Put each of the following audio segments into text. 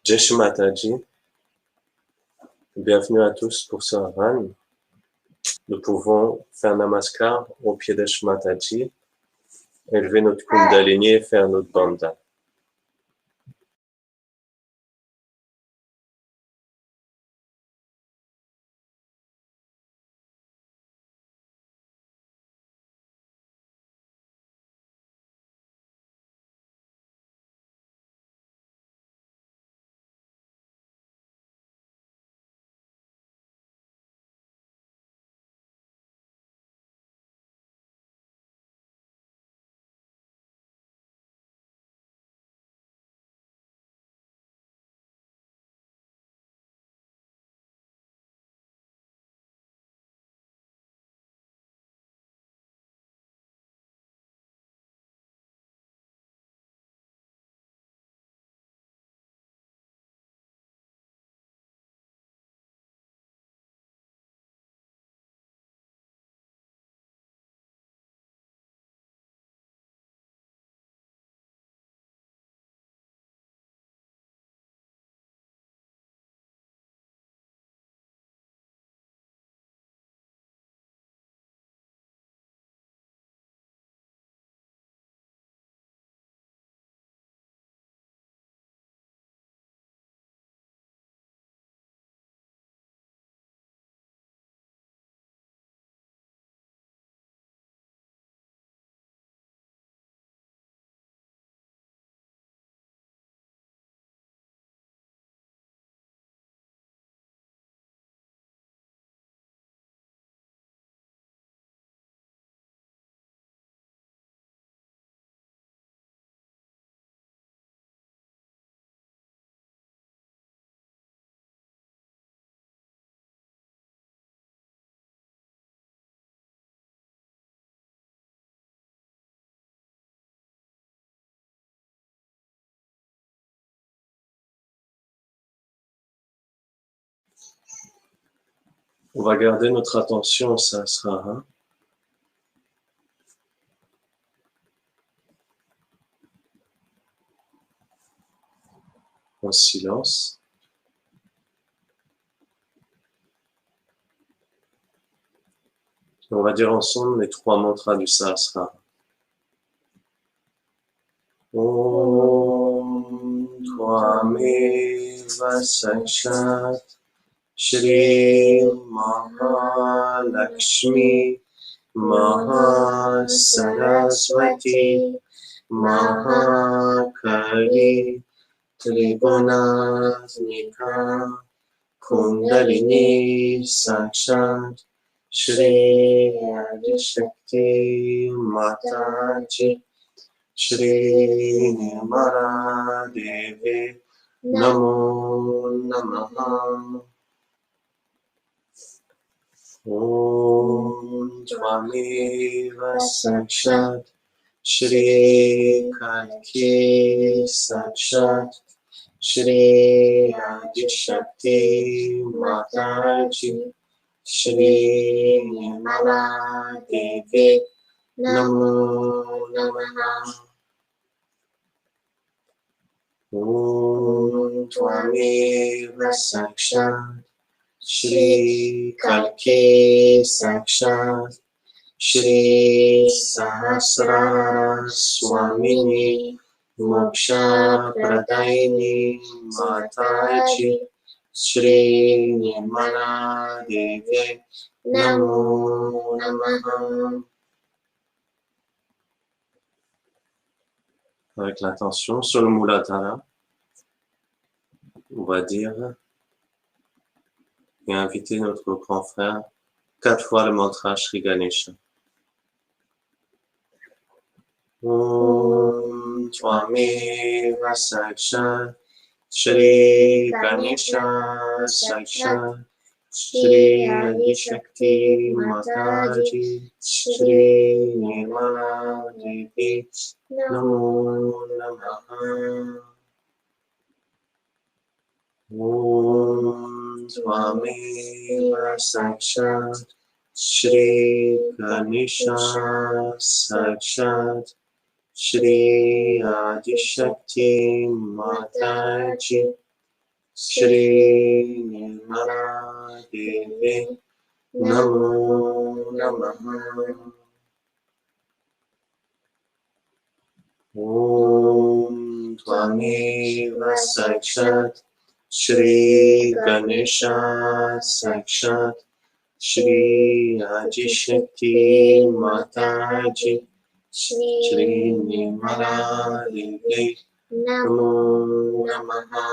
Jai Mataji, bienvenue à tous pour ce Havan. Nous pouvons faire namaskar au pied de Mataji, élever notre kundalini et faire notre bandha. On va garder notre attention au Sahasrara, en silence. Et on va dire ensemble les 3 mantras du Sahasrara. Om Tvameva Sakshat Shri Mahalakshmi Mahasaraswati Mahakali Tribunatmika Kundalini Sakshat Shri Adishakti Mataji Shri Nirmala Devi Namo Namaha. Om Tvameva Sakshat Shri Kalki Sakshat Shri Adishakti Mataji Shri Nirmala Devi Namo Namaha. Om Tvameva Sakshat Shri Kalki Sakshat Shri Sahasra Swamini Moksha Pradaini Mataji Shri Nirmala Devi Namo Namaha. Avec l'intention, sur le Muladhara, on va dire et inviter notre grand frère 4 fois le mantra Shri Ganesha. Om Twameva Sakshat Shri Ganesha Sakshat Shri Adi Shakti Mataji Shri Nirmala Devi Namo Namaha. Om Twameva Sakshat Shri Ganesha Sakshat Shri Adi Shakti Mataji Shri Nirmala Devi Namo Namaha. Om Twameva Sakshat Shri Ganesha Sakshat Shri Adi Shakti Mataji Shri Nirmala Devi Namo Namaha.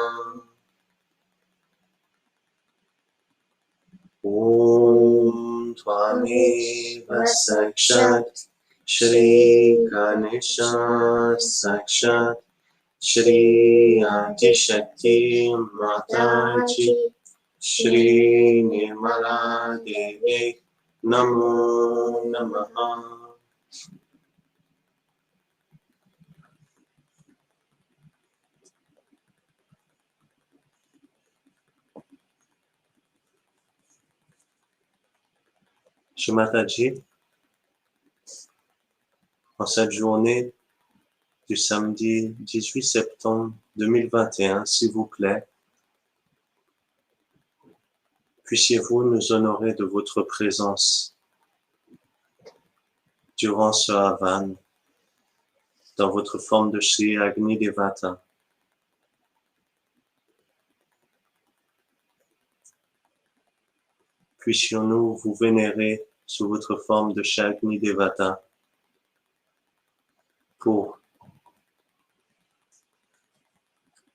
Om Twameva Sakshat Shri Ganesha Sakshat Shri Adi Shakti Mataji Shri Nirmala Devi Namo Namaha. Shri Mataji, en cette journée du samedi 18 septembre 2021, s'il vous plaît, puissiez-vous nous honorer de votre présence durant ce Havan, dans votre forme de Shri Agni Devata. Puissions-nous vous vénérer sous votre forme de Shri Agni Devata pour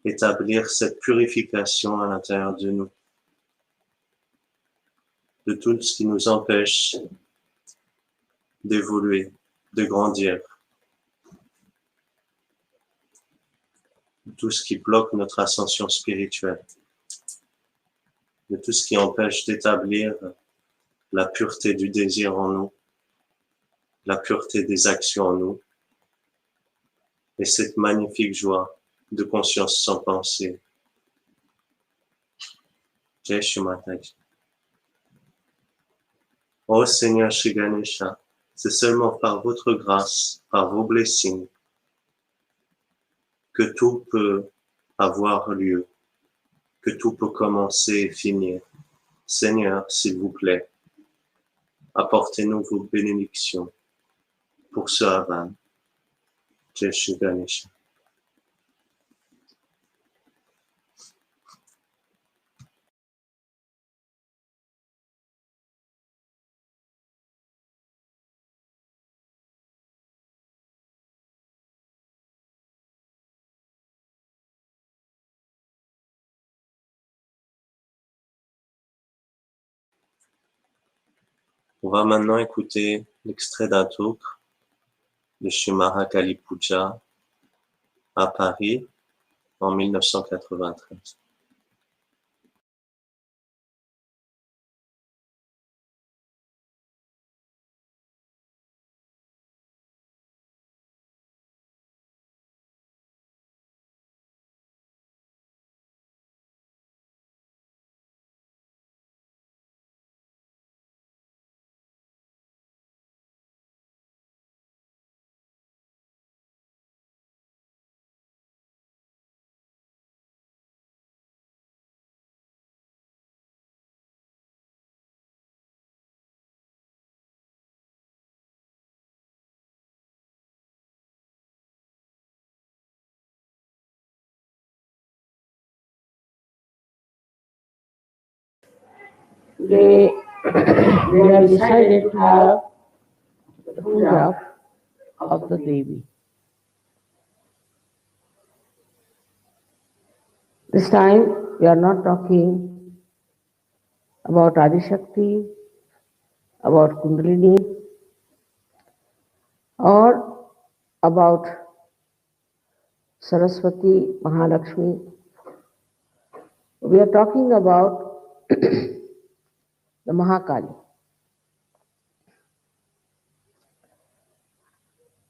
établir cette purification à l'intérieur de nous, de tout ce qui nous empêche d'évoluer, de grandir, de tout ce qui bloque notre ascension spirituelle, de tout ce qui empêche d'établir la pureté du désir en nous, la pureté des actions en nous, et cette magnifique joie de conscience sans pensée. Jai Shri Mataji. Ô Seigneur Shri Ganesha, c'est seulement par votre grâce, par vos blessings, que tout peut avoir lieu, que tout peut commencer et finir. Seigneur, s'il vous plaît, apportez-nous vos bénédictions pour ce Havan. Jai Shri Ganesha. On va maintenant écouter l'extrait d'un talk de Shri Mahakali Puja à Paris en 1993. they they have decided to have the puja of the Devi. This time we are not talking about Adi Shakti, about Kundalini, or about Saraswati, Mahalakshmi. We are talking about the Mahakali.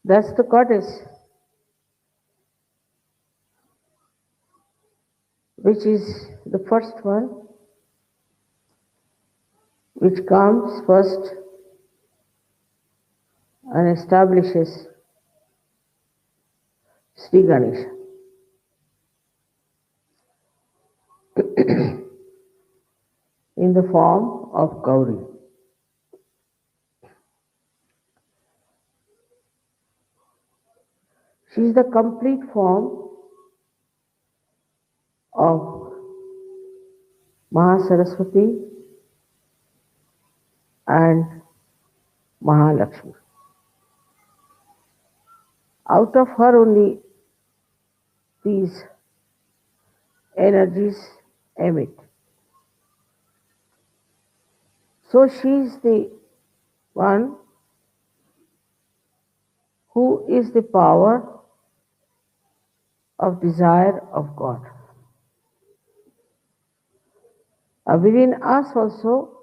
That's the goddess which is the first one, which comes first and establishes Sri Ganesha. In the form of Gauri. She is the complete form of Mahasaraswati and Mahalakshmi. Out of her only these energies emit. So she is the one who is the power of desire of God. Within us also,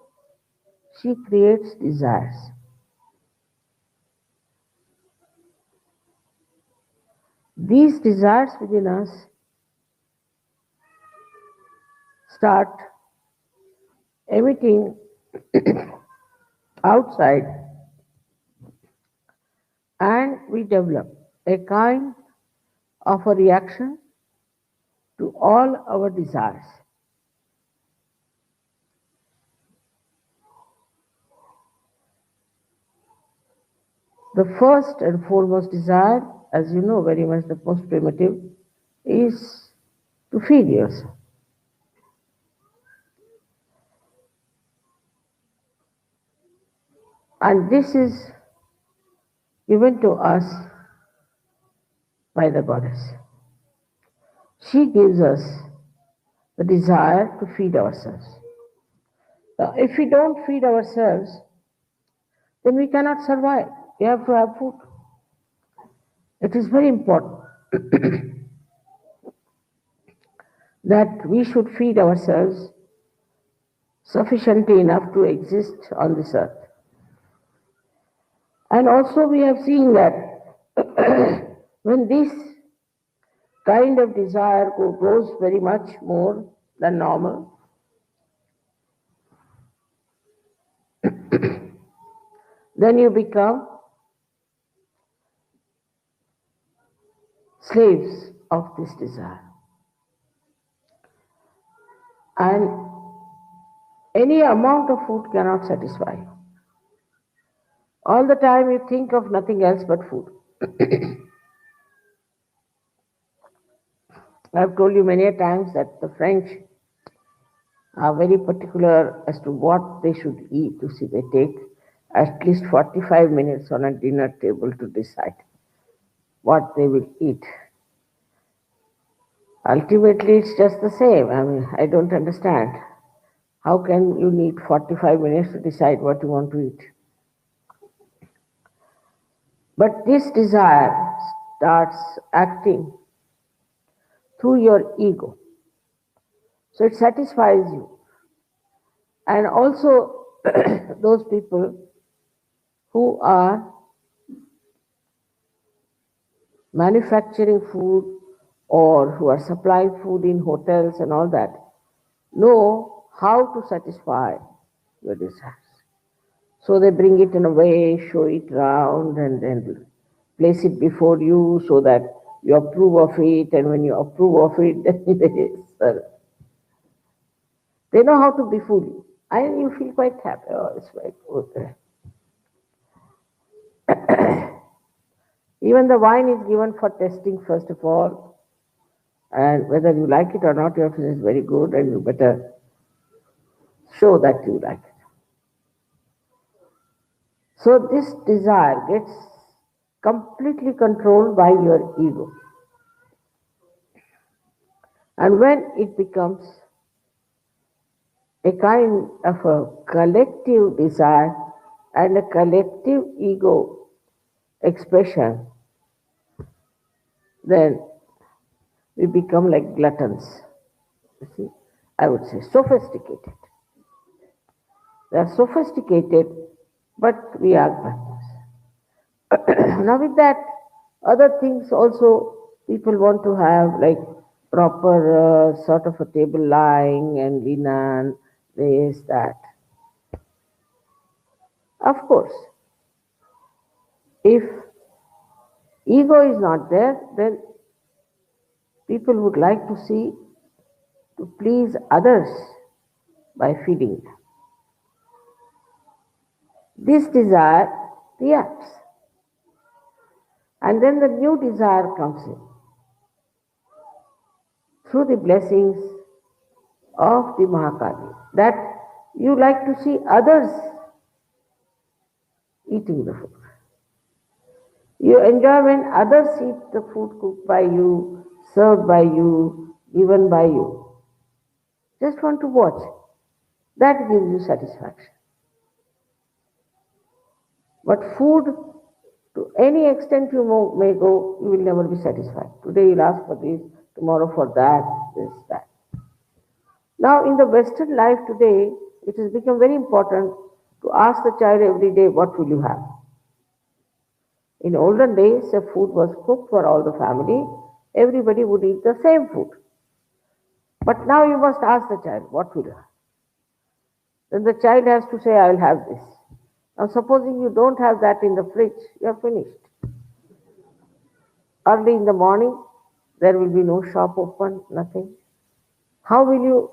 she creates desires. These desires within us start emitting outside, and we develop a kind of a reaction to all our desires. The first and foremost desire, as you know very much, the most primitive, is to feed yourself. And this is given to us by the goddess. She gives us the desire to feed ourselves. Now, if we don't feed ourselves, then we cannot survive. We have to have food. It is very important that we should feed ourselves sufficiently enough to exist on this earth. And also we have seen that when this kind of desire grows very much more than normal, then you become slaves of this desire. And any amount of food cannot satisfy you. All the time you think of nothing else but food. I've told you many a times that the French are very particular as to what they should eat. You see, they take at least 45 minutes on a dinner table to decide what they will eat. Ultimately, it's just the same. I mean, I don't understand. How can you need 45 minutes to decide what you want to eat? But this desire starts acting through your ego. So it satisfies you. And also, those people who are manufacturing food or who are supplying food in hotels and all that know how to satisfy your desires. So they bring it in a way, show it round, and then place it before you so that you approve of it, and when you approve of it, then they serve. They know how to befool you, and you feel quite happy. Oh, it's very good. Even the wine is given for testing, first of all, and whether you like it or not, you have to say it's very good, and you better show that you like it. So this desire gets completely controlled by your ego. And when it becomes a kind of a collective desire and a collective ego expression, then we become like gluttons. You see, I would say sophisticated. They are sophisticated, but we are gluttons. Now, with that, other things also people want to have, like proper sort of a table lying and linen, this, that. Of course, if ego is not there, then people would like to see, to please others by feeding them. This desire reacts, and then the new desire comes in through the blessings of the Mahakali, that you like to see others eating the food. You enjoy when others eat the food cooked by you, served by you, given by you. Just want to watch. That gives you satisfaction. But food, to any extent you may go, you will never be satisfied. Today you'll ask for this, tomorrow for that, this, that. Now in the Western life today, it has become very important to ask the child every day, what will you have? In olden days, if food was cooked for all the family, everybody would eat the same food. But now you must ask the child, what will you have? Then the child has to say, I will have this. Now supposing you don't have that in the fridge, you are finished. Early in the morning, there will be no shop open, nothing. How will you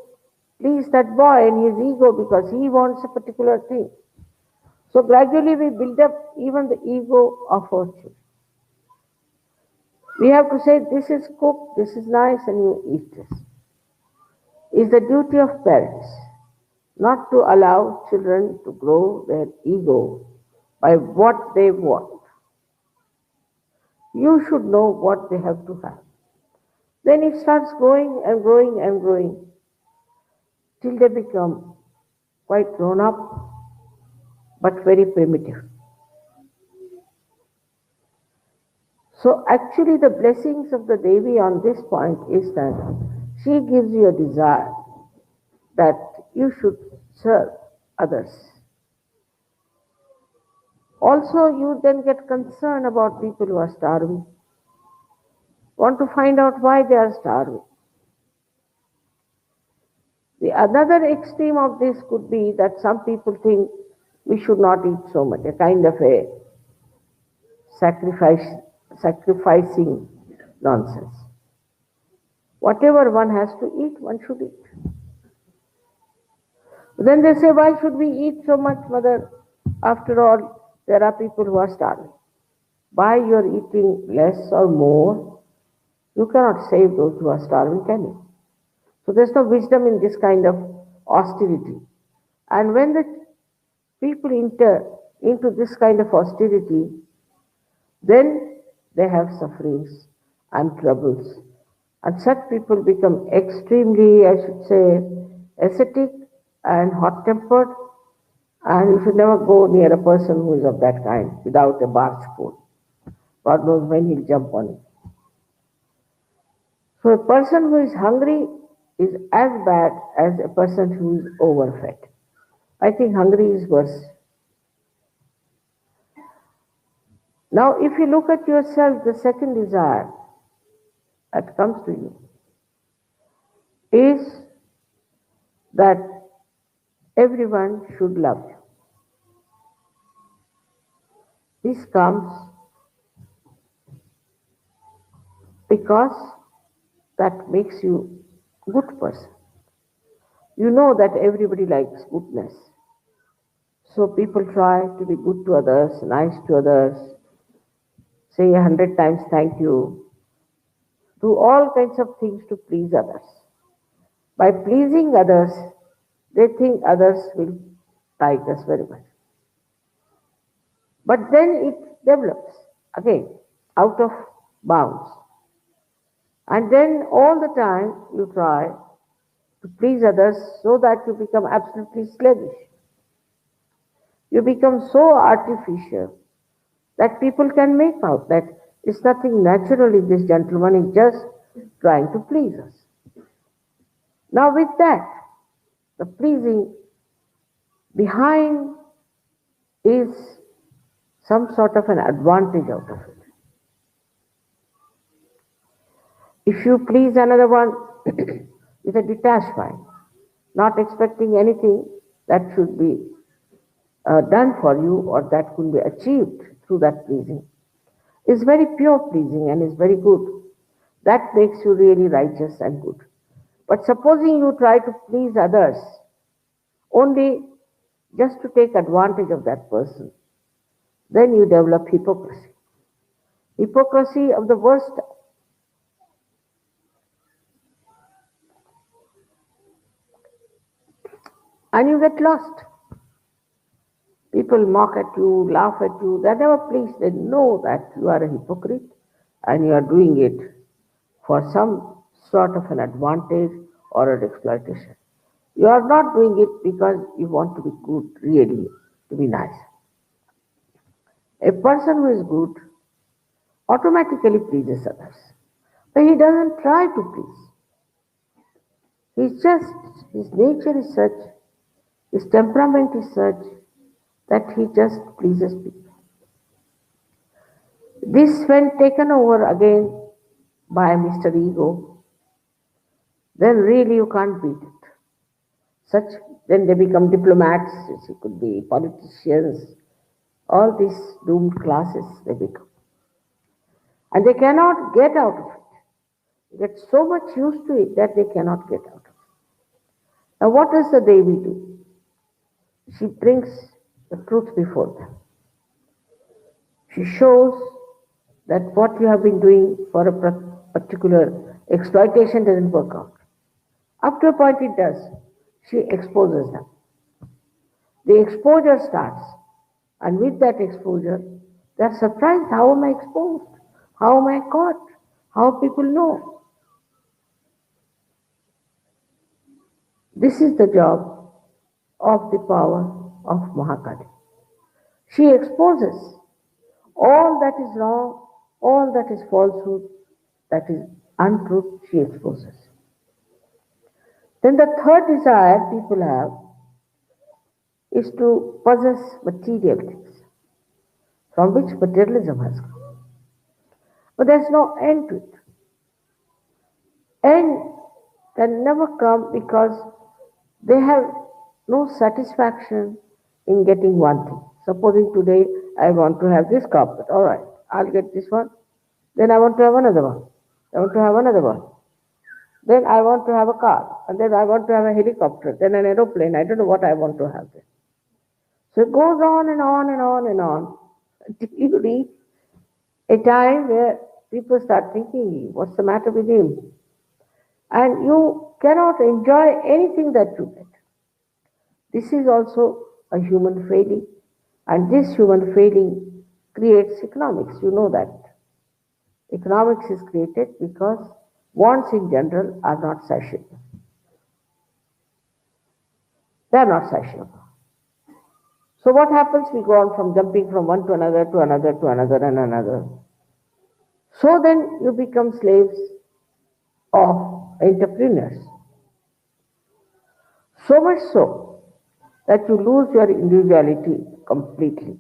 please that boy and his ego, because he wants a particular thing? So gradually we build up even the ego of our children. We have to say, this is cooked, this is nice, and you eat this. It's the duty of parents not to allow children to grow their ego by what they want. You should know what they have to have. Then it starts growing and growing and growing till they become quite grown up but very primitive. So actually the blessings of the Devi on this point is that she gives you a desire that you should serve others. Also, you then get concerned about people who are starving. Want to find out why they are starving. The another extreme of this could be that some people think we should not eat so much, a kind of a sacrificing nonsense. Whatever one has to eat, one should eat. Then they say, why should we eat so much, mother? After all, there are people who are starving. By your eating less or more, you cannot save those who are starving, can you? So there's no wisdom in this kind of austerity. And when the people enter into this kind of austerity, then they have sufferings and troubles. And such people become extremely, I should say, ascetic and hot-tempered, and you should never go near a person who is of that kind without a barge pole. God knows when he'll jump on it. So a person who is hungry is as bad as a person who is overfed. I think hungry is worse. Now if you look at yourself, the second desire that comes to you is that everyone should love you. This comes because that makes you a good person. You know that everybody likes goodness. So people try to be good to others, nice to others, say 100 times thank you, do all kinds of things to please others. By pleasing others, they think others will like us very much. But then it develops again out of bounds. And then all the time you try to please others so that you become absolutely slavish. You become so artificial that people can make out that it's nothing natural in this gentleman, is just trying to please us. Now, with that, the pleasing behind is some sort of an advantage out of it. If you please another one with a detached mind, not expecting anything that should be done for you or that could be achieved through that pleasing, is very pure pleasing and is very good. That makes you really righteous and good. But supposing you try to please others only just to take advantage of that person, then you develop hypocrisy. Hypocrisy of the worst. And you get lost. People mock at you, laugh at you. They are never pleased. They know that you are a hypocrite and you are doing it for some sort of an advantage or an exploitation. You are not doing it because you want to be good, really, to be nice. A person who is good automatically pleases others. But he doesn't try to please. He's just, his nature is such, his temperament is such that he just pleases people. This, when taken over again by Mr. Ego, then really you can't beat it. Such, then they become diplomats, it could be politicians, all these doomed classes they become. And they cannot get out of it. They get so much used to it that they cannot get out of it. Now what does the Devi do? She brings the truth before them. She shows that what you have been doing for a particular exploitation doesn't work out. Up to a point it does. She exposes them. The exposure starts. And with that exposure, they are surprised. How am I exposed? How am I caught? How people know? This is the job of the power of Mahakali. She exposes all that is wrong, all that is falsehood, that is untruth, she exposes. Then the third desire people have is to possess material things, from which materialism has come. But there's no end to it. End can never come because they have no satisfaction in getting one thing. Supposing today I want to have this carpet, all right, I'll get this one. Then I want to have another one. I want to have another one. Then I want to have a car. And then I want to have a helicopter. Then an aeroplane. I don't know what I want to have then. So it goes on and on and on and on until you reach a time where people start thinking, what's the matter with him? And you cannot enjoy anything that you get. This is also a human failing. And this human failing creates economics. You know that. Economics is created because wants in general are not satiable. They are not satiable. So what happens? We go on from jumping from one to another, to another, to another, and another. So then you become slaves of entrepreneurs. So much so that you lose your individuality completely.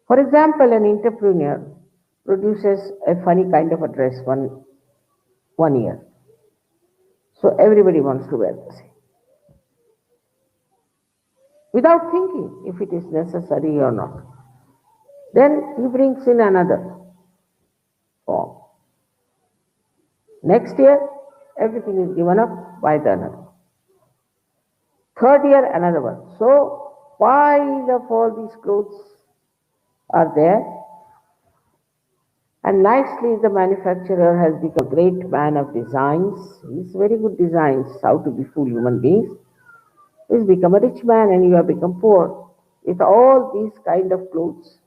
For example, an entrepreneur produces a funny kind of a dress one year. So everybody wants to wear the same. Without thinking if it is necessary or not. Then he brings in another form. Next year, everything is given up by the another. Third year, another one. So, pile of all these clothes are there. And nicely, the manufacturer has become a great man of designs. He's very good designs, how to befool human beings. He's become a rich man and you have become poor with all these kind of clothes,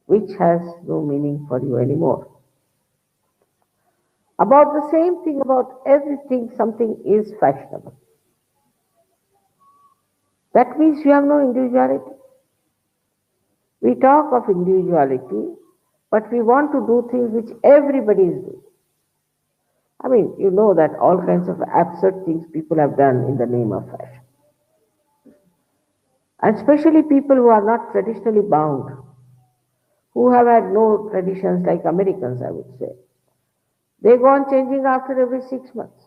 which has no meaning for you anymore. About the same thing about everything, something is fashionable. That means you have no individuality. We talk of individuality, but we want to do things which everybody is doing. I mean, you know that all kinds of absurd things people have done in the name of fashion. And especially people who are not traditionally bound, who have had no traditions like Americans, I would say. They go on changing after every 6 months.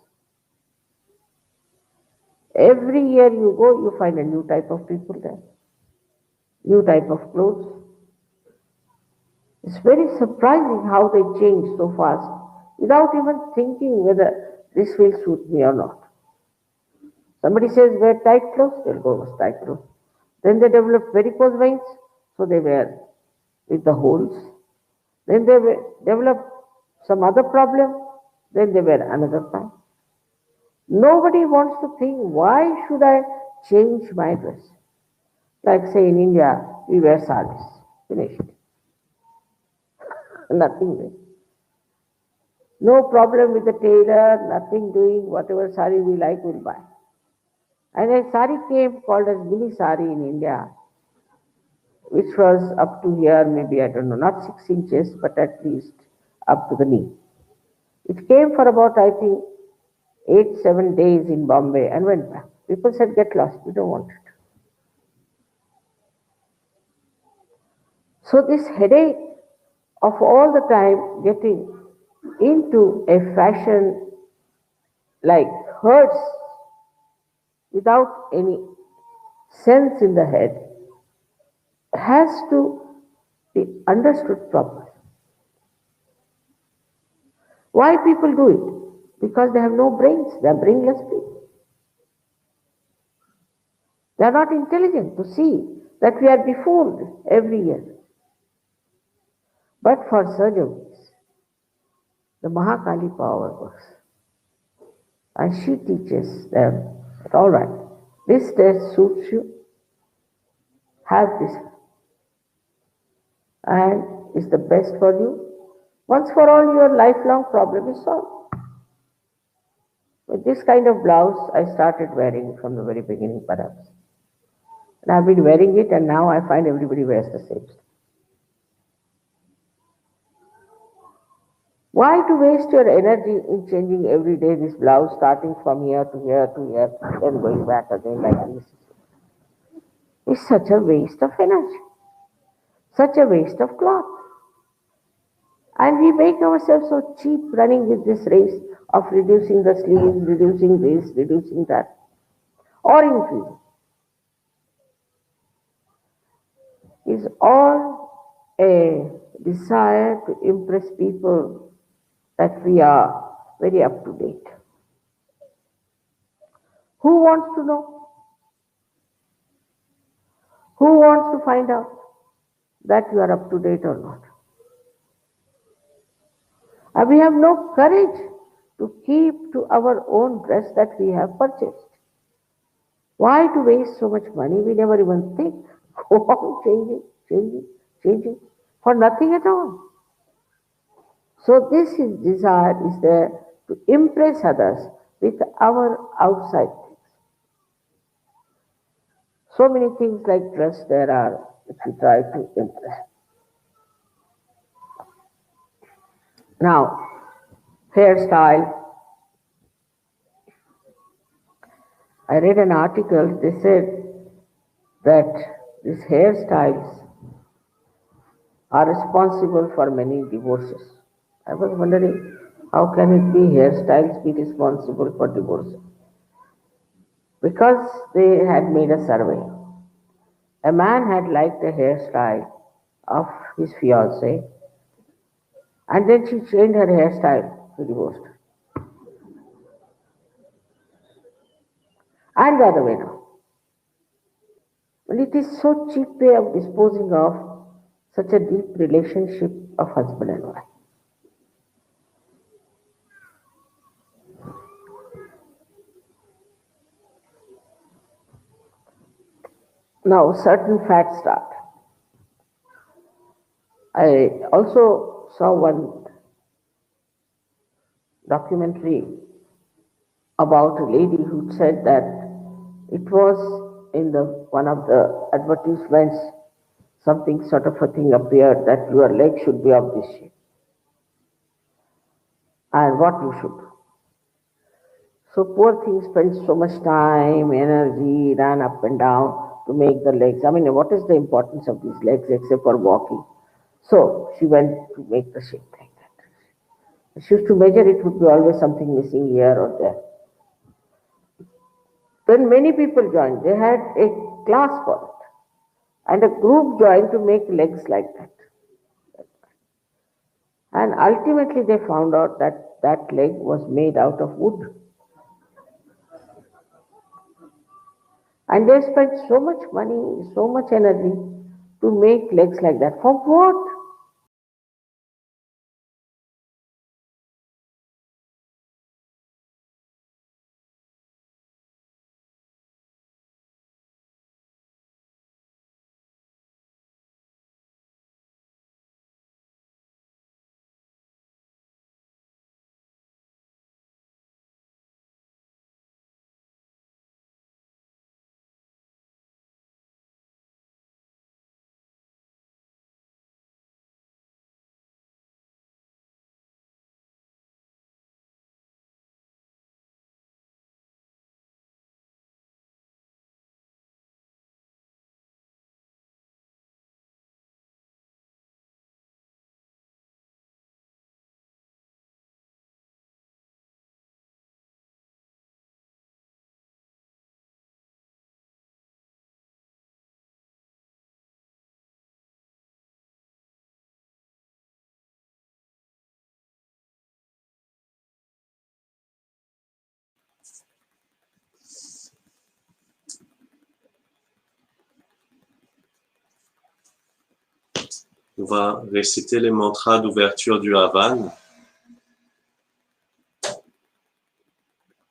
Every year you go, you find a new type of people there, new type of clothes. It's very surprising how they change so fast without even thinking whether this will suit me or not. Somebody says wear tight clothes, they'll go with tight clothes. Then they develop varicose veins, so they wear with the holes. Then they develop some other problem, then they wear another kind. Nobody wants to think, why should I change my dress? Like say in India, we wear saris. Finished. Nothing there. No problem with the tailor, nothing doing, whatever sari we like, we'll buy. And a sari came called as mini sari in India, which was up to here, maybe, I don't know, not 6 inches, but at least up to the knee. It came for about, I think, 8, 7 days in Bombay and went back. People said, get lost, we don't want it. So this headache of all the time getting into a fashion like hurts without any sense in the head has to be understood properly. Why people do it? Because they have no brains, they are brainless people. They are not intelligent to see that we are befooled every year. But for surgeons, the Mahakali power works. And she teaches them that all right, this dress suits you, have this, and is the best for you. Once for all, your lifelong problem is solved. With this kind of blouse, I started wearing from the very beginning, perhaps. And I've been wearing it, and now I find everybody wears the same. Why to waste your energy in changing every day this blouse, starting from here to here to here, then going back again like this? It's such a waste of energy, such a waste of cloth. And we make ourselves so cheap running with this race of reducing the sleeves, reducing this, reducing that, or increasing. Is all a desire to impress people that we are very up to date. Who wants to know? Who wants to find out that you are up to date or not? And we have no courage to keep to our own dress that we have purchased. Why to waste so much money? We never even think. Go on changing, for nothing at all. So this desire is there to impress others with our outside things. So many things like dress there are which we try to impress. Now, hairstyle. I read an article, they said that these hairstyles are responsible for many divorces. I was wondering, how can it be hairstyles be responsible for divorce? Because they had made a survey. A man had liked the hairstyle of his fiancée, and then she changed her hairstyle to divorced her. And the other way now. Well, it is so cheap way of disposing of such a deep relationship of husband and wife. Now, certain facts start. I also saw one documentary about a lady who said that it was in the one of the advertisements something sort of a thing appeared that your leg should be of this shape and what you should do. So poor thing spends so much time, energy, ran up and down to make the legs. I mean, what is the importance of these legs except for walking? So she went to make the shape like that. She used to measure it would be always something missing here or there. When many people joined, they had a class for it. And a group joined to make legs like that. And ultimately they found out that that leg was made out of wood. And they spent so much money, so much energy to make legs like that. For what? On va réciter les mantras d'ouverture du Havan.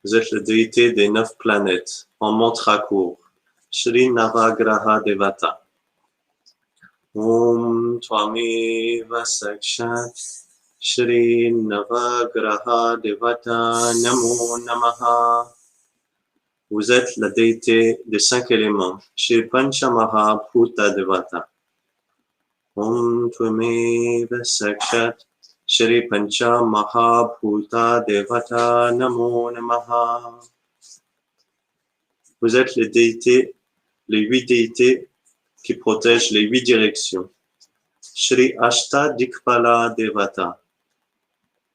Vous êtes la déité des 9 planètes en mantra court. Shri Navagraha Devata. Om Tvameva Sakshat Shri Navagraha Devata Namo Namaha. Vous êtes la déité des 5 éléments. Shri Panchamaha Bhuta Devata. Om Tvameva Sakshat Shri Pancha Mahabhuta Devata Namo Namaha. Vous êtes les déités, les 8 déités qui protègent les 8 directions. Shri Ashta Dikpala Devata.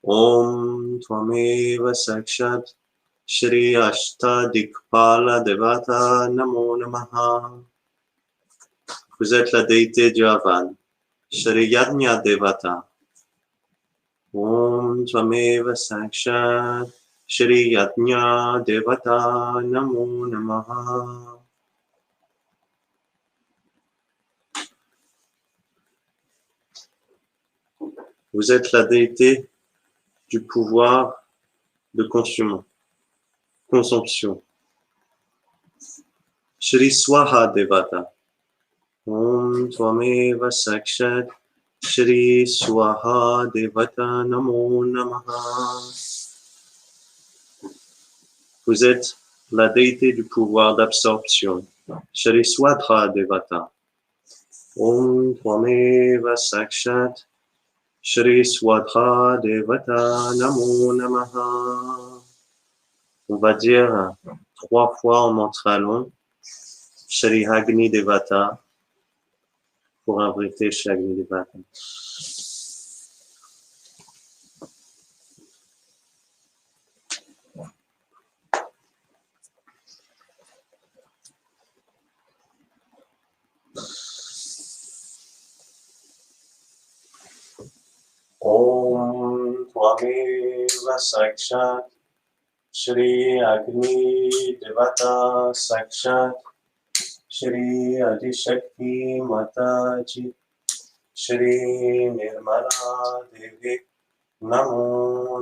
Om Tvameva Sakshat Shri Ashta Dikpala Devata Namo Namaha. Vous êtes la déité du Havan. Shri Yajna Devata. Om Tvameva Sakshat Shri Yajna Devata Namo Namaha. Vous êtes la déité du pouvoir de consomption. Shri Swaha Devata. Om Tvameva Sakshat Shri Swaha Devata Namo Namaha. Vous êtes la déité du pouvoir d'absorption. Shri Swadha Devata. Om Tvameva Sakshat Shri Swadha Devata Namo Namaha. On va dire 3 fois en mantra long Shri Agni Devata pour inviter Shri Agni Devata. Om Tvameva Sakshat Shri Agni Devata Sakshat Shri Adishakti Mataji Shri Nirmala Devi Namo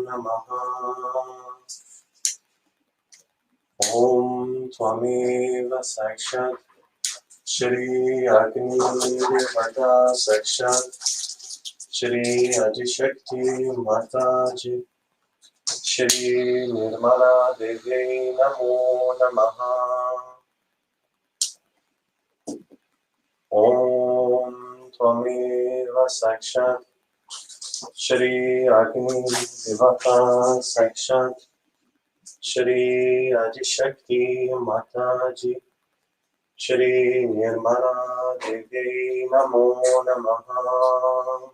Namaha. Om Tvameva Sakshat Shri Agni Devata Sakshat Shri Adishakti Mataji Shri Nirmala Devi Namo Namaha. Om Tvameva Sakshat Shri Agni Devata Sakshat Shri Adishakti Mataji Shri Nirmala Devi Namo Namaha.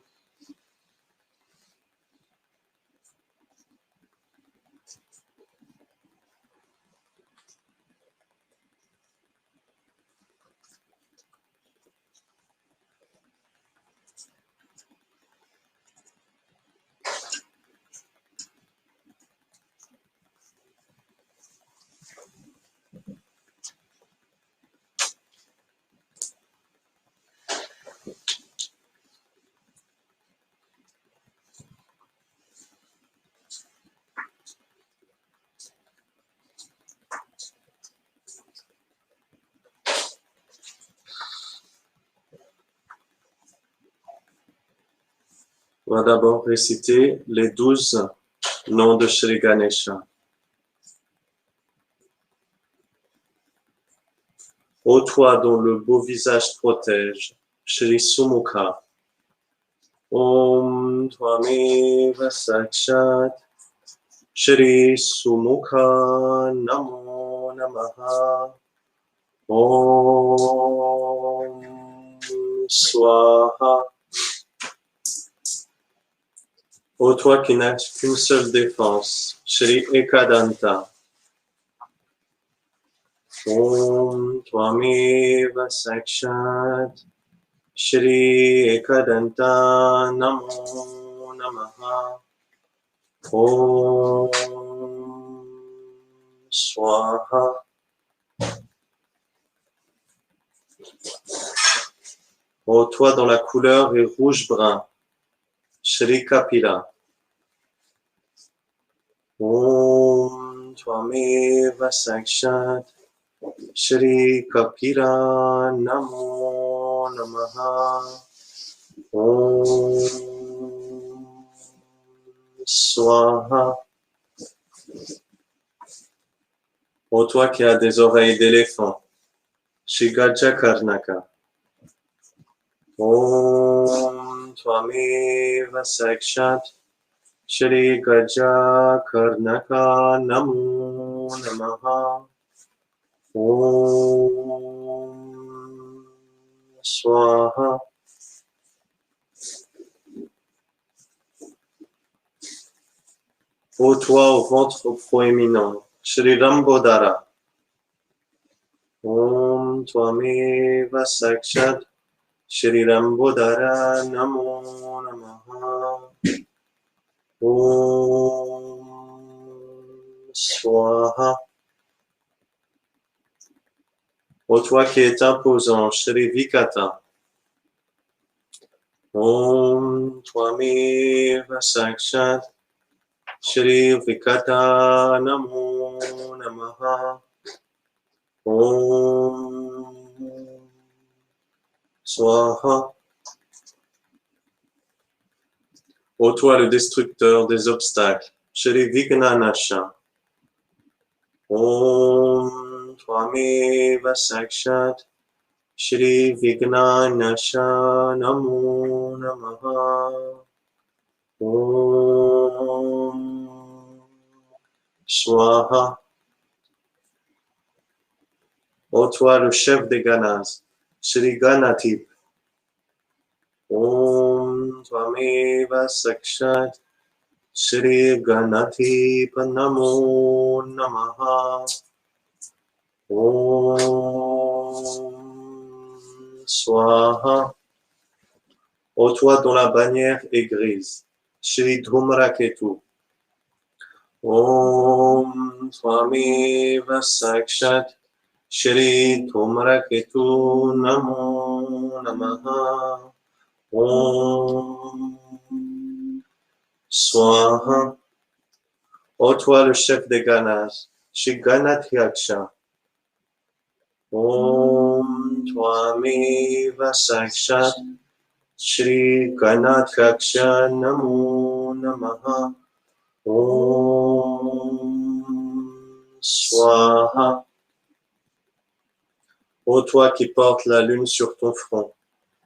On va d'abord réciter les 12 noms de Shri Ganesha. Ô toi dont le beau visage protège, Shri Sumukha. Om Tvameva Sakshat Shri Sumukha Namo Namaha. Om Swaha. Ô toi qui n'as qu'une seule défense, Shri Ekadanta. Om Tvameva Sakshat Shri Ekadanta Namo Namaha. Om Swaha. Ô toi dont la couleur est rouge-brun, Shri Kapila. Om Tvameva Sakshat Shri Kapila Namo Namaha. Om Swaha. Ô toi qui as des oreilles d'éléphant, Shri Gajakarnaka. Om Tvameva Sakshat Shri Gajakarnaka Namo Namaha. Om Swaha. Ô toi au ventre proéminent, Shri Rambodara. Om Tvameva Sakshat Shri Rambodara Namo Namaha. Om Swaha. Ô toi qui es imposant, Shri Vikata. Om Tvameva Sakshat Shri Vikata Namo Namaha. Om Swaha. Ô toi le destructeur des obstacles, Shri Vignanasha. Om Tvameva Sakshat Shri Vignanasha Namo Namaha. Om Swaha. Ô toi le chef des Ganas, Shri Ganatip. Om Tvameva Sakshat Shri Ganatip Namo Namaha. Om Swaha. Ô toi dont la bannière est grise, Shri Dhumraketu. Om Tvameva Sakshat Shri Dhumraketu Namo Namaha. Om Swaha. Ô toi le chef des Ganas, Shri Ganatyaksha. Om Twameva Sakshat Shri Ganatyaksha Namo Namaha. Om Swaha. Ô toi qui portes la lune sur ton front,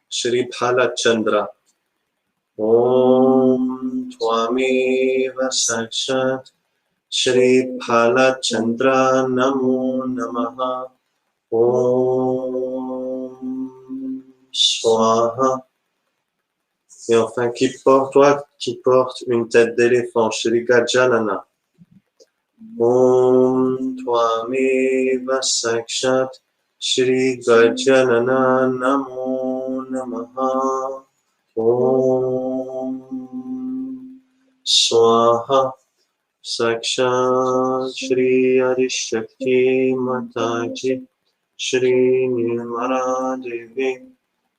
Shri Bhalachandra. Om Twameva Sakshat Shri Bhalachandra Namo Namaha. Om Swaha. Et enfin, toi qui portes une tête d'éléphant, Shri Gajanana. Om Twameva Sakshat Shri Gajanana Namo Namaha. Om Swaha. Sakshat Shri Adishakti Mataji Shri Nirmala Devi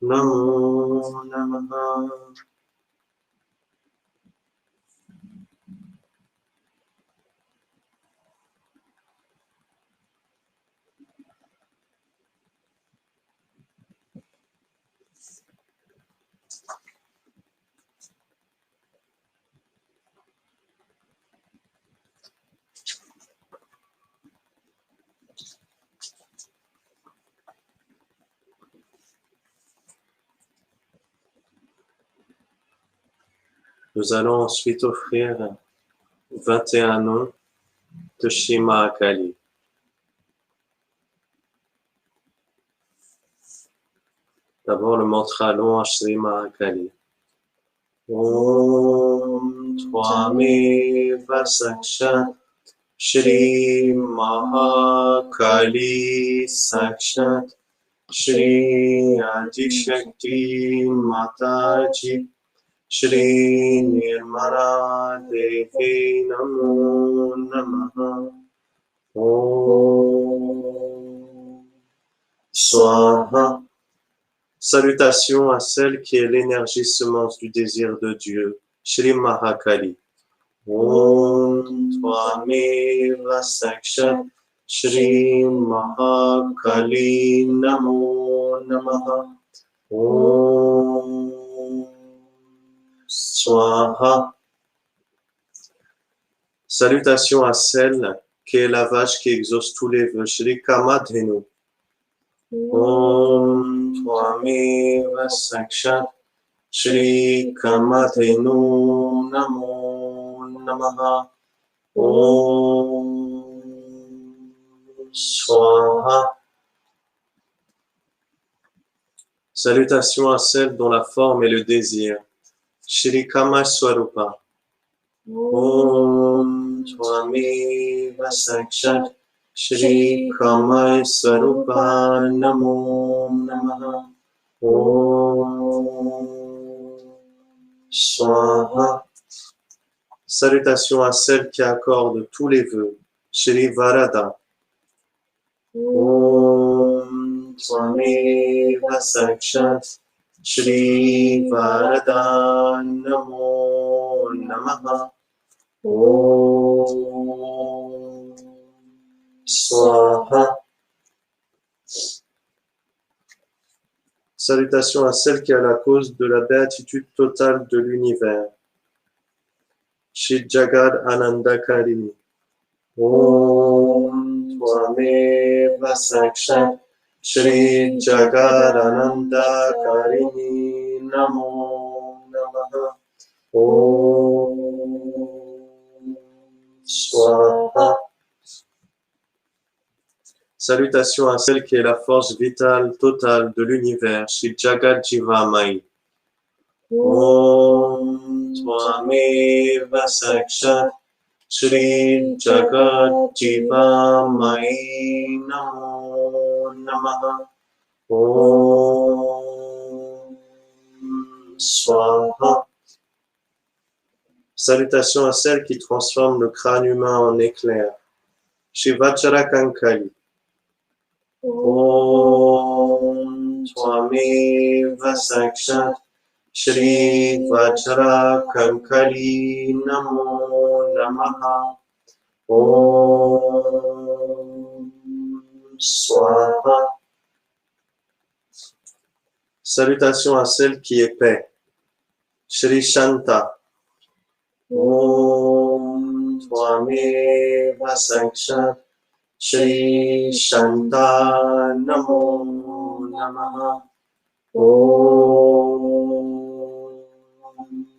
Namo Namaha. Nous allons ensuite offrir 21 noms de Shri Mahakali. D'abord le mantra long à Shri Mahakali. Om Twameva Sakshat Shri Mahakali Sakshat Shri Adishakti Mataji Shri Nirmala Devi Namo Namaha. Om Swaha. Salutations à celle qui est l'énergie semence du désir de Dieu, Shri Mahakali. Om Twameva Sakshat Shri Mahakali Namo Namaha. Om Swaha. Salutations à celle qui est la vache qui exauce tous les vœux, Shri Kamadhenu. Om Twameva Sakshat Shri Kamadhenu Namo Namaha. Om Swaha. Salutations à celle dont la forme est le désir, Shri Kamaswarupa. Om Twameva Sakshat Shri Kamaswarupa Namo Namaha. Om Swaha. Salutations à celle qui accorde tous les vœux, Shri Varada. Om Twameva Sakshat Shri Varada Namo Namaha. Om Swaha. Salutations à celle qui est la cause de la béatitude totale de l'univers, Shri Jagad Anandakarini. Om Twameva Sakshat Shri Jagad Anandakarini Namo Namaha. Om Swaha. Salutations à celle qui est la force vitale totale de l'univers, Shri Jagat Jiva Mai. Om Twameva Sakshat Shri Jagat Jiva Mai Namo Namaha. Om Swaha. Salutations à celle qui transforme le crâne humain en éclair, Shri Vajrakankali. Om Twameva Sakshat Shri Vajra Kankali Namo Namaha. Om Swaha. Salutations à celle qui est paix. Shri Shanta. Om Tvameva Sakshat. Shri Shanta Namo Namaha. Om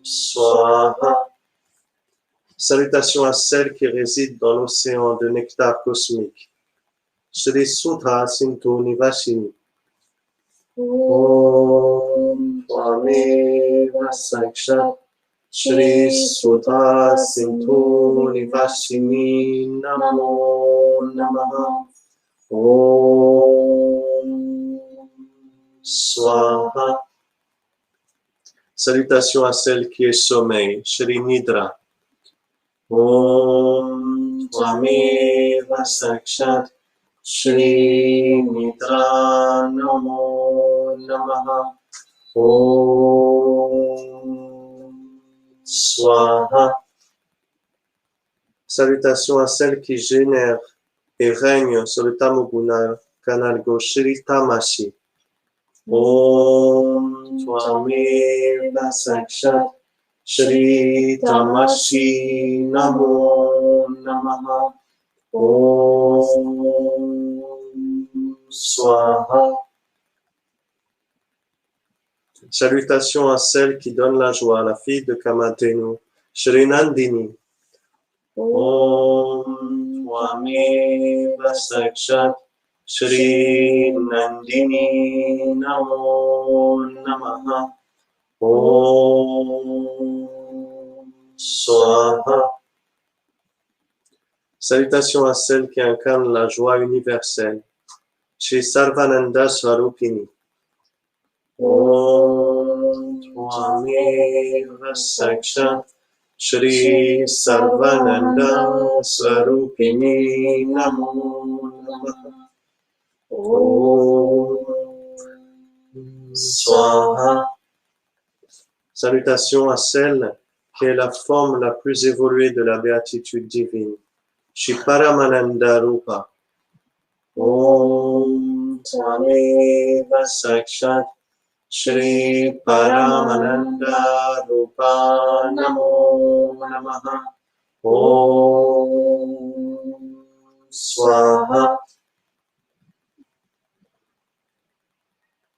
Swaha. Salutations à celle qui réside dans l'océan de nectar cosmique. Shri Sudha Sintu Nivashini. Om Tvameva Sakshat. Shri Sudha Sintu Nivashini Namo Namaha. Om Swaha. Salutations à celle qui est sommeil, Shri Nidra. Om Tvameva Sakshat. Shri Nidra Namo Namaha. Om Swaha. Salutations à celle qui génère et règne sur le Tamoguna, canal gauche, Shri Tamashi. Om Tvameva Sakshat. Shri Tamashi Namo Namaha. Om Swaha. Salutations à celle qui donne la joie, la fille de Kamadhenu, Shri Nandini. Om Tvameva Sakshat. Shri Nandini Namo Namaha. Om Swaha. Salutations à celle qui incarne la joie universelle, Shri Sarvananda Swarupini. Om Tvameva Sakshat. Shri Sarvananda Swarupini Namo Namaha. Om Swaha. Salutations à celle qui est la forme la plus évoluée de la béatitude divine, Shri Paramananda Rupa. Om Tvameva Sakshat. Shri Paramananda Rupa Namo Namaha. Om Swaha.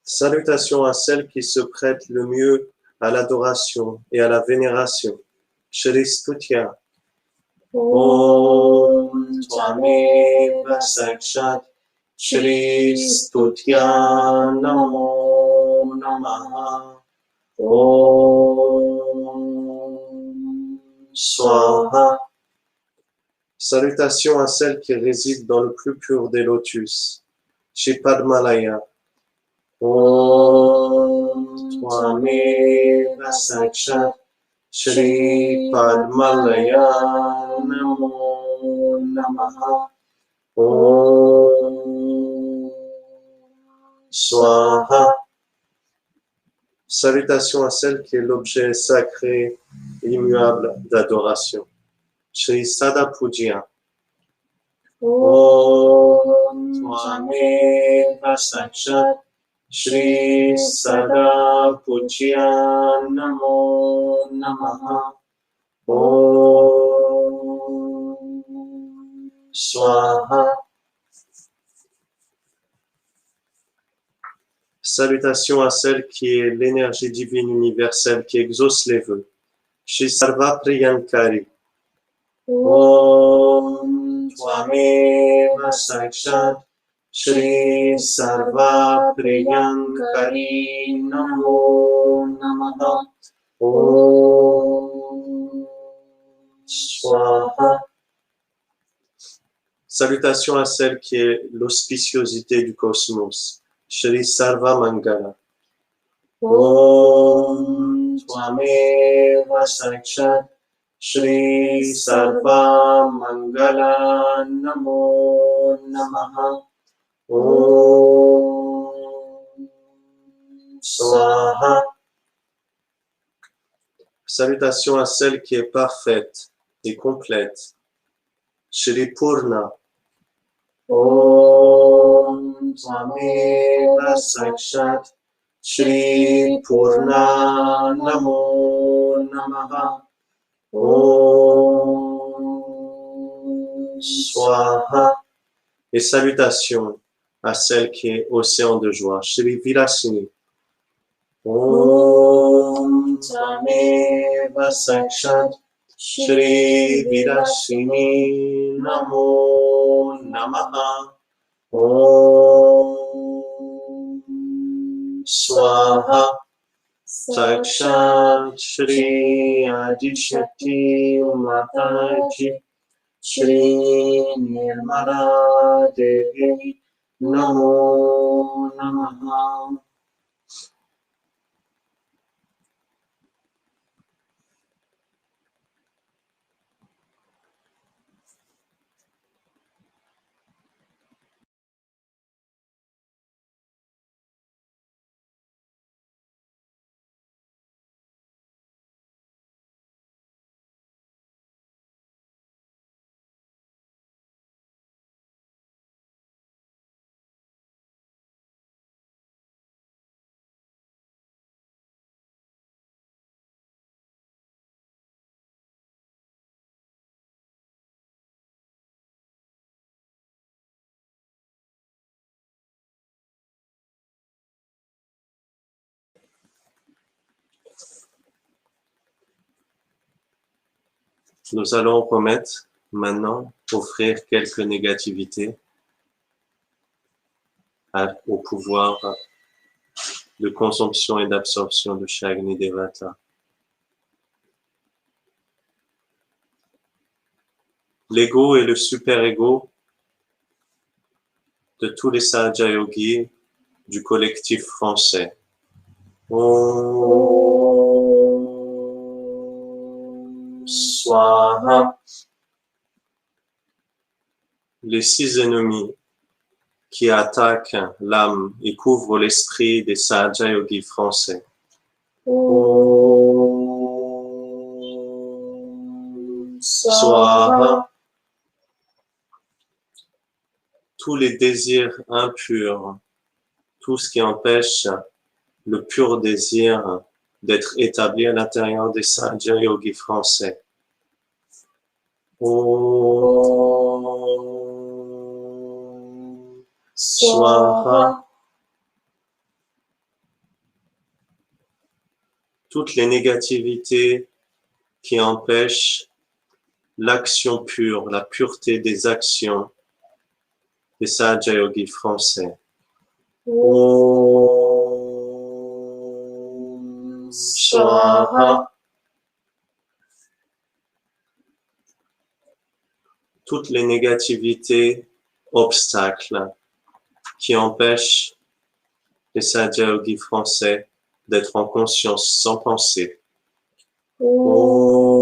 Salutations à celle qui se prête le mieux à l'adoration et à la vénération, Shri Stutya. Om Tvameva Sakshat. Shri Stutya Namo Namaha. Om Swaha. Salutations à celle qui réside dans le plus pur des lotus, Shri Padmalaya. Om Tvameva Sakshat. Shri Padmalaya Namo Namaha. Om Swaha. Salutations à celle qui est l'objet sacré et immuable d'adoration, Shri Sadapujya. Om Tvameva Sakshat. Shri Sadapujya Namo Namaha. Om Swaha. Salutations à celle qui est l'énergie divine universelle qui exauce les vœux, Shri Sarva Priyankari. Om Tvameva Sakshat. Shri Sarva Priyankari Namo Namaha. Om Swaha. Salutations à celle qui est l'auspiciosité du cosmos, Shri Sarva Mangala. Om Tvameva Sakshat. Shri Sarva Mangala Namo Namaha. Om Swaha. Salutations à celle qui est parfaite et complète. Shri Purna. Om Tvameva Sakshat Shri Purna Namo Namaha. Om Swaha. Et salutations à celle qui est océan de joie. Shri Virasini. Om Tvameva Sakshat Shri Virasini Namo Namaha. Om Swaha. Sakshat Shri Adishakti Mataji Shri Nirmala Devi Namo Namaha. Nous allons remettre maintenant, offrir quelques négativités au pouvoir de consomption et d'absorption de Shagni Devata. L'ego et le super-ego de tous les Sahaja Yogis du collectif français. Om Swaha. Les 6 ennemis qui attaquent l'âme et couvrent l'esprit des Sahaja Yogis français. Om Swaha. Tous les désirs impurs, tout ce qui empêche le pur désir d'être établi à l'intérieur des Sahaja Yogis français. Om Swaha. Toutes les négativités qui empêchent l'action pure, la pureté des actions des Sahaja Yogis français. Om Swaha. Toutes les négativités, obstacles qui empêchent les Sahaja Yogis français d'être en conscience sans penser. Om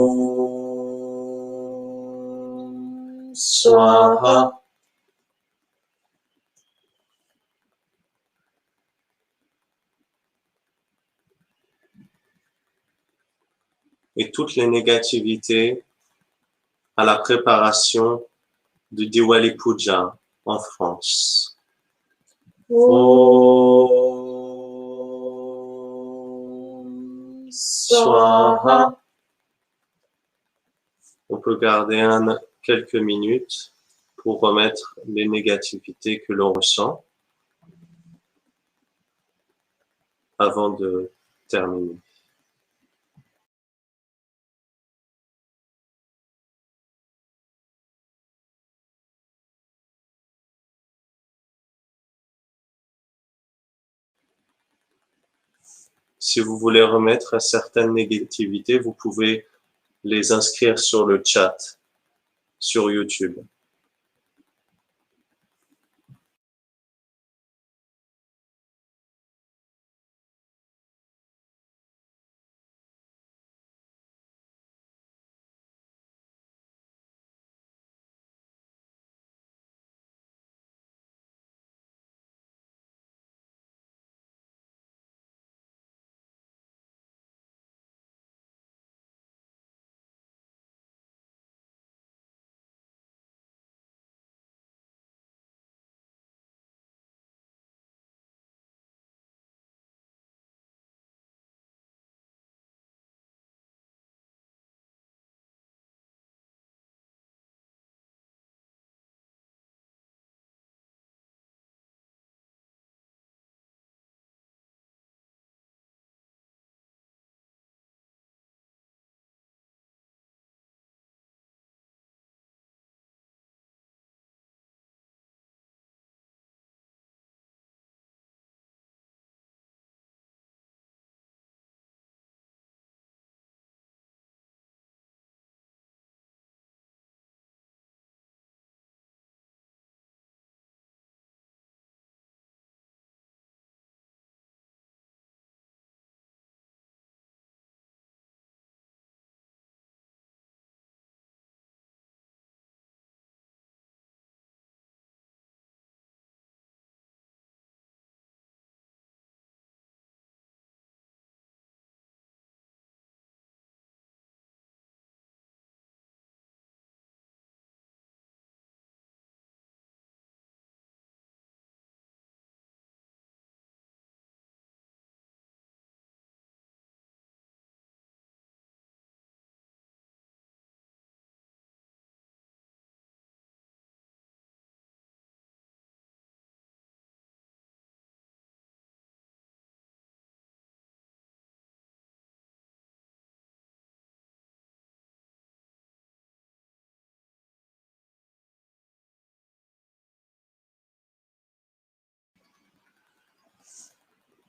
Swaha. Et toutes les négativités à la préparation du Diwali Puja en France. Om Swaha. On peut garder quelques minutes pour remettre les négativités que l'on ressent avant de terminer. Si vous voulez remettre certaines négativités, vous pouvez les inscrire sur le chat, sur YouTube.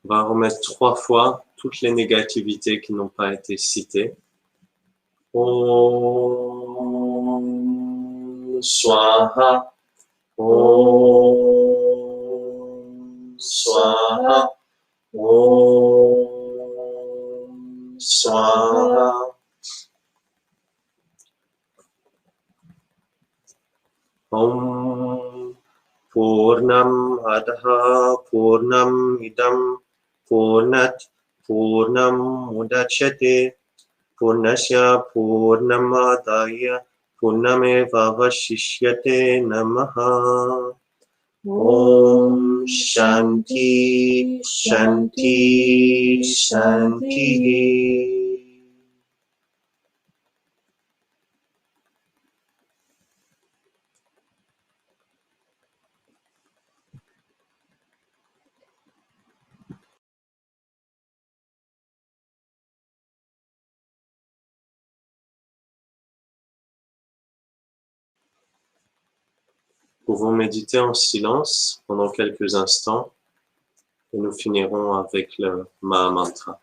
On va remettre 3 fois toutes les négativités qui n'ont pas été citées. Om Swaha. Om Swaha. Om Swaha. Om Purnam Adaha Purnam Idam Purnat Purnam Mudachyate Purnasya Purnamadaya Purnameva Vashishyate Namaha. Om Shanti Shanti Shanti. Nous pouvons méditer en silence pendant quelques instants et nous finirons avec le Mahamantra.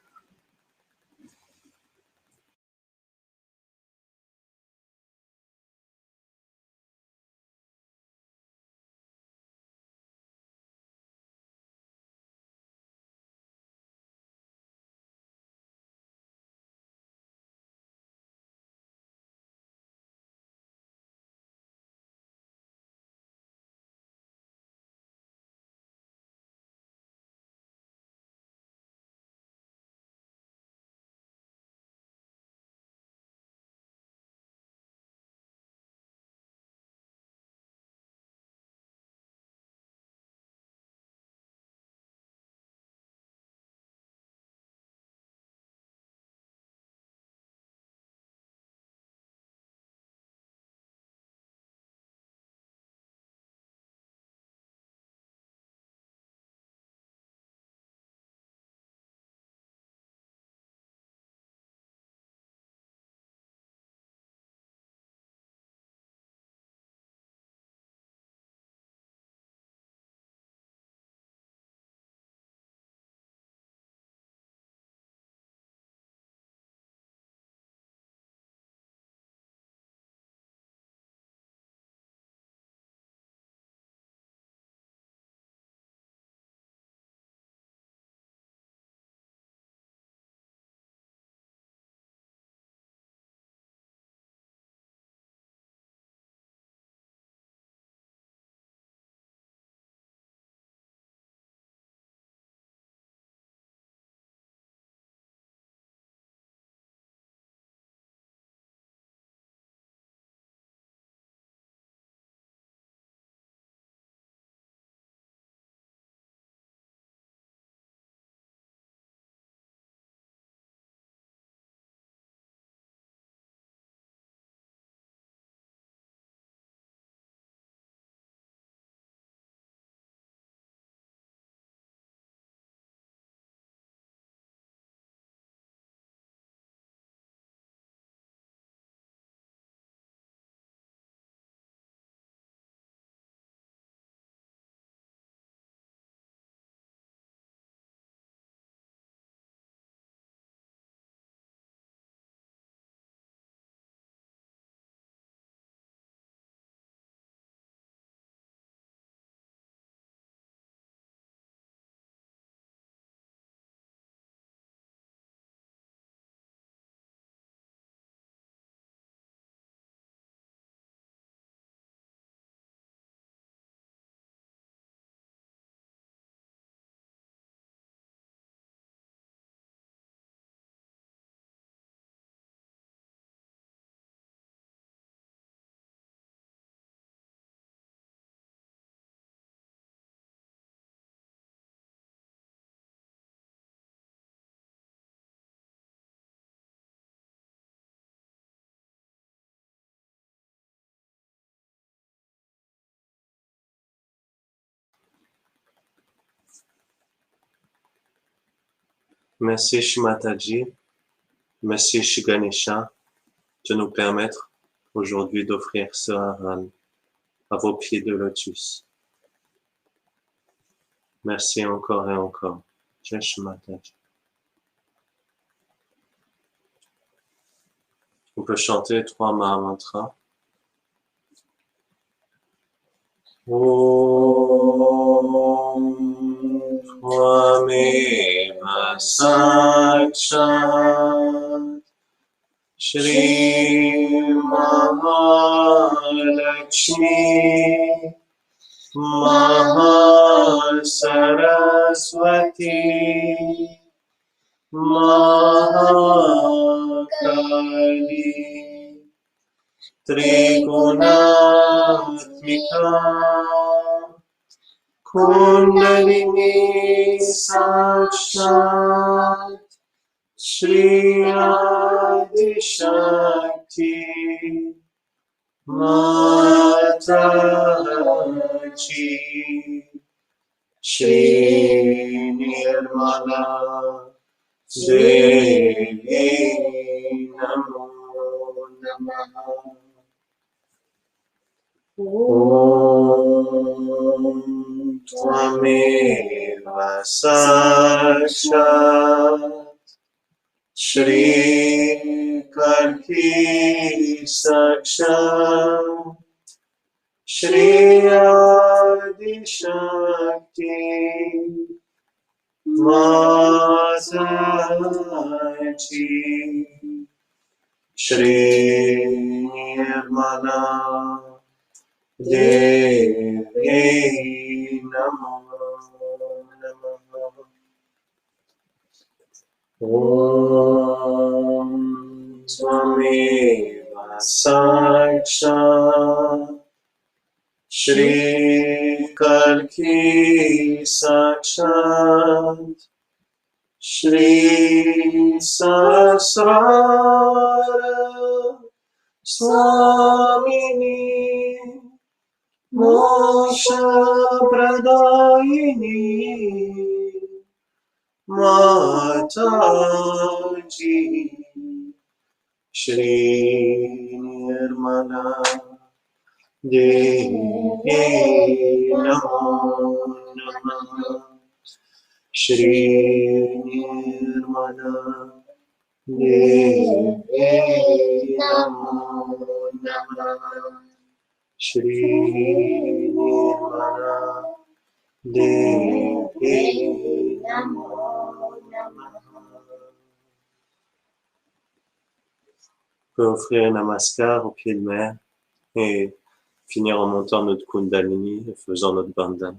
Merci Shimataji, merci Shiganisha de nous permettre aujourd'hui d'offrir ce Havan à vos pieds de lotus. Merci encore et encore. Jai Shri Mataji. On peut chanter 3 Mahamantras. Om Tvameva Sakshat Shri Mahalakshmi Mahasaraswati Mahakali Trigunatmika Kundalini Sakshat Shri Adi Shakti Mataji Shri Nirmala Devi Namo Namaha. Om Tvameva Sakshat Shri Kalki Sakshat Shri Adi Shakti Mataji Shri Nirmala Devi Namo Namaha. Om Tvameva Sakshat Shri Kalki Sakshat Shri Sasrara Swamini Moksha Pradayini Mataji Shri Nirmala Devi Namo Namaha. Shri Nirmala Devi Namo Namaha. Shri Nirmala Devi Namo Namaha. On peut offrir un namaskar au pied de mer et finir en montant notre Kundalini et faisant notre bandhana.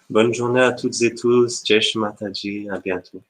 Bonne journée à toutes et tous. Jai Shri Mataji. À bientôt.